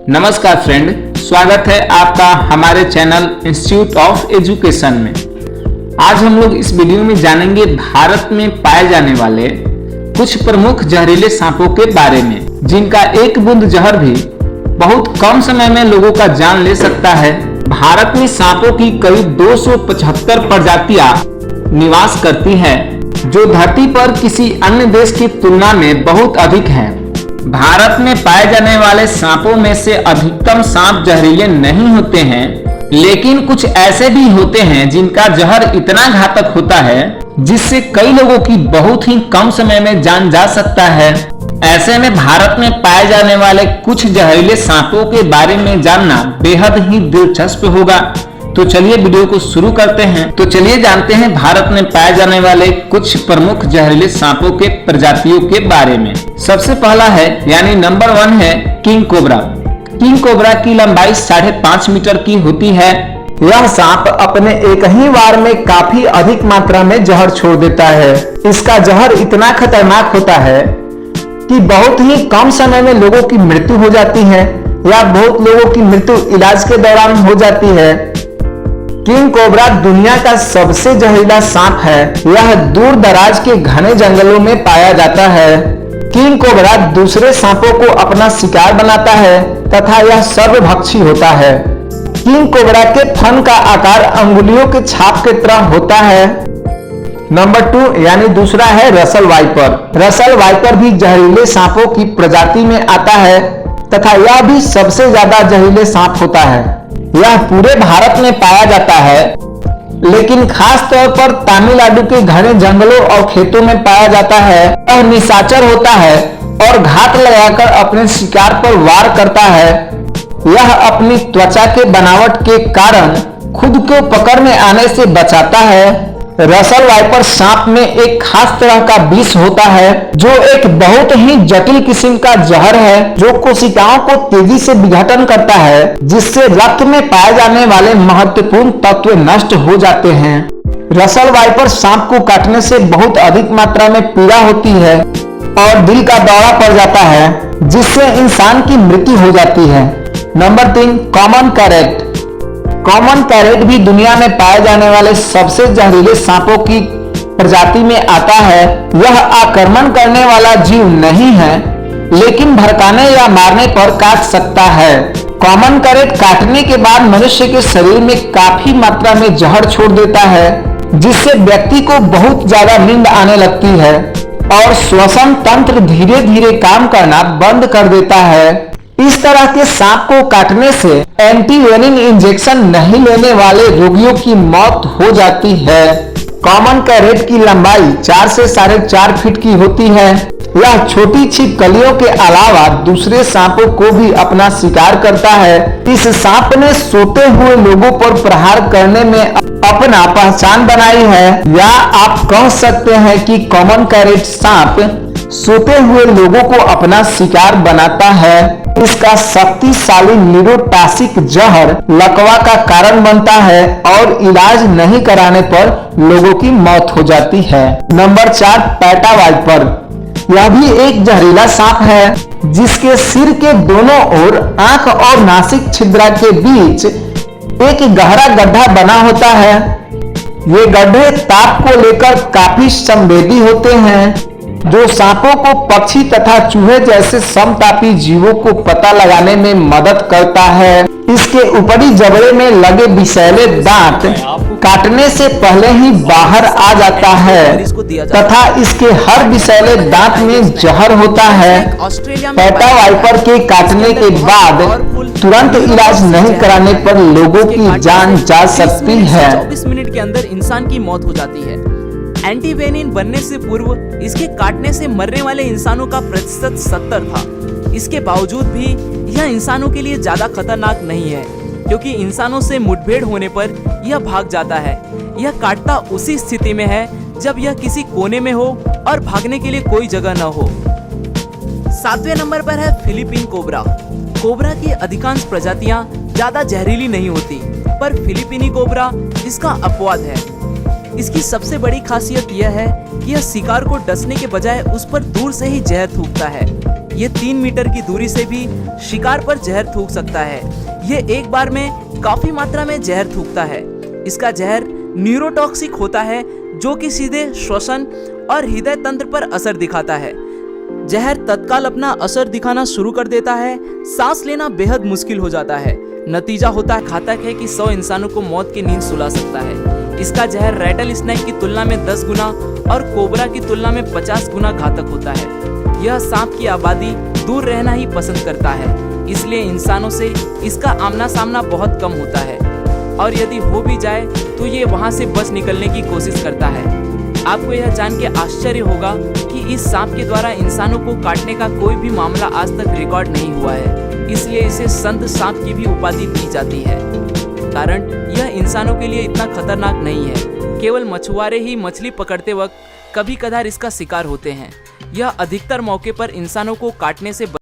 नमस्कार फ्रेंड, स्वागत है आपका हमारे चैनल इंस्टीट्यूट ऑफ एजुकेशन में। आज हम लोग इस वीडियो में जानेंगे भारत में पाए जाने वाले कुछ प्रमुख जहरीले सांपों के बारे में, जिनका एक बूंद जहर भी बहुत कम समय में लोगों का जान ले सकता है। भारत में सांपों की करीब 275 प्रजातियां निवास करती है, जो धरती पर किसी अन्य देश की तुलना में बहुत अधिक है। भारत में पाए जाने वाले सांपों में से अधिकतम सांप जहरीले नहीं होते हैं, लेकिन कुछ ऐसे भी होते हैं जिनका जहर इतना घातक होता है जिससे कई लोगों की बहुत ही कम समय में जान जा सकता है। ऐसे में भारत में पाए जाने वाले कुछ जहरीले सांपों के बारे में जानना बेहद ही दिलचस्प होगा। तो चलिए वीडियो को शुरू करते हैं। तो चलिए जानते हैं भारत में पाए जाने वाले कुछ प्रमुख जहरीले सांपों के प्रजातियों के बारे में। सबसे पहला है यानी नंबर 1 है किंग कोबरा। किंग कोबरा की लंबाई 5.5 मीटर की होती है। यह सांप अपने एक ही वार में काफी अधिक मात्रा में जहर छोड़ देता है। इसका जहर इतना खतरनाक होता है कि बहुत ही कम समय में लोगों की मृत्यु हो जाती है या बहुत लोगों की मृत्यु इलाज के दौरान हो जाती है। किंग कोबरा दुनिया का सबसे जहरीला सांप है। यह दूर दराज के घने जंगलों में पाया जाता है। किंग कोबरा दूसरे सांपों को अपना शिकार बनाता है तथा यह सर्वभक्षी होता है। किंग कोबरा के फन का आकार अंगुलियों के छाप की तरह होता है। नंबर 2 यानी दूसरा है रसल वाइपर। रसल वाइपर भी जहरीले सांपों की प्रजाति में आता है तथा यह भी सबसे ज्यादा जहरीले सांप होता है। यह पूरे भारत में पाया जाता है, लेकिन खास तौर पर तमिलनाडु के घने जंगलों और खेतों में पाया जाता है। यह निशाचर होता है और घात लगाकर अपने शिकार पर वार करता है। यह अपनी त्वचा के बनावट के कारण खुद को पकड़ में आने से बचाता है। रसल वाइपर सांप में एक खास तरह का विष होता है, जो एक बहुत ही जटिल किस्म का जहर है, जो कोशिकाओं को तेजी से विघटन करता है, जिससे रक्त में पाए जाने वाले महत्वपूर्ण तत्व नष्ट हो जाते हैं। रसल वाइपर सांप को काटने से बहुत अधिक मात्रा में पीड़ा होती है और दिल का दौरा पड़ जाता है, जिससे इंसान की मृत्यु हो जाती है। Number 3 common krait. Common krait भी दुनिया में पाए जाने वाले सबसे जहरीले सांपों की प्रजाति में आता है। यह आक्रमण करने वाला जीव नहीं है, लेकिन भड़काने या मारने पर काट सकता है। कॉमन कैरेट काटने के बाद मनुष्य के शरीर में काफी मात्रा में जहर छोड़ देता है, जिससे व्यक्ति को बहुत ज्यादा नींद आने लगती है और श्वसन तंत्र धीरे धीरे काम करना बंद कर देता है। इस तरह के सांप को काटने से एंटीवेनिन इंजेक्शन नहीं लेने वाले रोगियों की मौत हो जाती है। कॉमन कैरेट की लंबाई 4 से 4.5 फीट की होती है। यह छोटी छिपकलियों के अलावा दूसरे सांपों को भी अपना शिकार करता है। इस सांप ने सोते हुए लोगों पर प्रहार करने में अपना पहचान बनाई है, या आप कह सकते हैं कि कॉमन कैरेट सांप सोते हुए लोगों को अपना शिकार बनाता है। इसका शक्तिशाली न्यूरोटॉक्सिक जहर लकवा का कारण बनता है और इलाज नहीं कराने पर लोगों की मौत हो जाती है। Number 4 pit viper. यह भी एक जहरीला सांप है, जिसके सिर के दोनों ओर आंख और नासिक छिद्रा के बीच एक गहरा गड्ढा बना होता है। ये गड्ढे ताप को लेकर काफी संवेदी होते हैं, जो सांपों को पक्षी तथा चूहे जैसे समतापी जीवों को पता लगाने में मदद करता है। इसके ऊपरी जबड़े में लगे विषैले दांत काटने से पहले ही बाहर आ जाता है तथा इसके हर विषैले दांत में जहर होता है। पैटा वाइपर के काटने के बाद तुरंत इलाज नहीं कराने पर लोगों की जान जा सकती है। 24 मिनट के अंदर इंसान की मौत हो जाती है। एंटीवेनिन बनने से पूर्व इसके काटने से मरने वाले इंसानों का प्रतिशत 70 था। इसके बावजूद भी यह इंसानों के लिए ज्यादा खतरनाक नहीं है, क्योंकि इंसानों से मुठभेड़ होने पर यह भाग जाता है। यह काटता उसी स्थिति में है जब यह किसी कोने में हो और भागने के लिए कोई जगह न हो। 7वें नंबर पर है फिलीपीन कोबरा। कोबरा की अधिकांश प्रजातियां ज्यादा जहरीली नहीं होती, पर फिलीपीनी कोबरा इसका अपवाद है। इसकी सबसे बड़ी खासियत यह है कि यह शिकार को डसने के बजाय उस पर दूर से ही जहर थूकता है। ये 3 मीटर की दूरी से भी शिकार पर जहर थूक सकता है। ये एक बार में काफी मात्रा में जहर थूकता है। इसका जहर न्यूरोटॉक्सिक होता है, जो कि सीधे श्वसन और हृदय तंत्र पर असर दिखाता है। जहर तत्काल अपना असर दिखाना शुरू कर देता है। सांस लेना बेहद मुश्किल हो जाता है। नतीजा होता है घातक है कि 100 इंसानों को मौत की नींद सुला सकता है। इसका जहर रैटल स्नेक की तुलना में 10 गुना और कोबरा की तुलना में 50 गुना घातक होता है। यह सांप की आबादी दूर रहना ही पसंद करता है, इसलिए इंसानों से इसका आमना सामना बहुत कम होता है, और यदि हो भी जाए तो ये वहां से बच निकलने की कोशिश करता है। आपको यह जान के आश्चर्य होगा कि इस सांप के द्वारा इंसानों को काटने का कोई भी मामला आज तक रिकॉर्ड नहीं हुआ है, इसलिए इसे संत सांप की भी उपाधि दी जाती है। कारण यह इंसानों के लिए इतना खतरनाक नहीं है। केवल मछुआरे ही मछली पकड़ते वक्त कभी कभार इसका शिकार होते हैं। यह अधिकतर मौके पर इंसानों को काटने से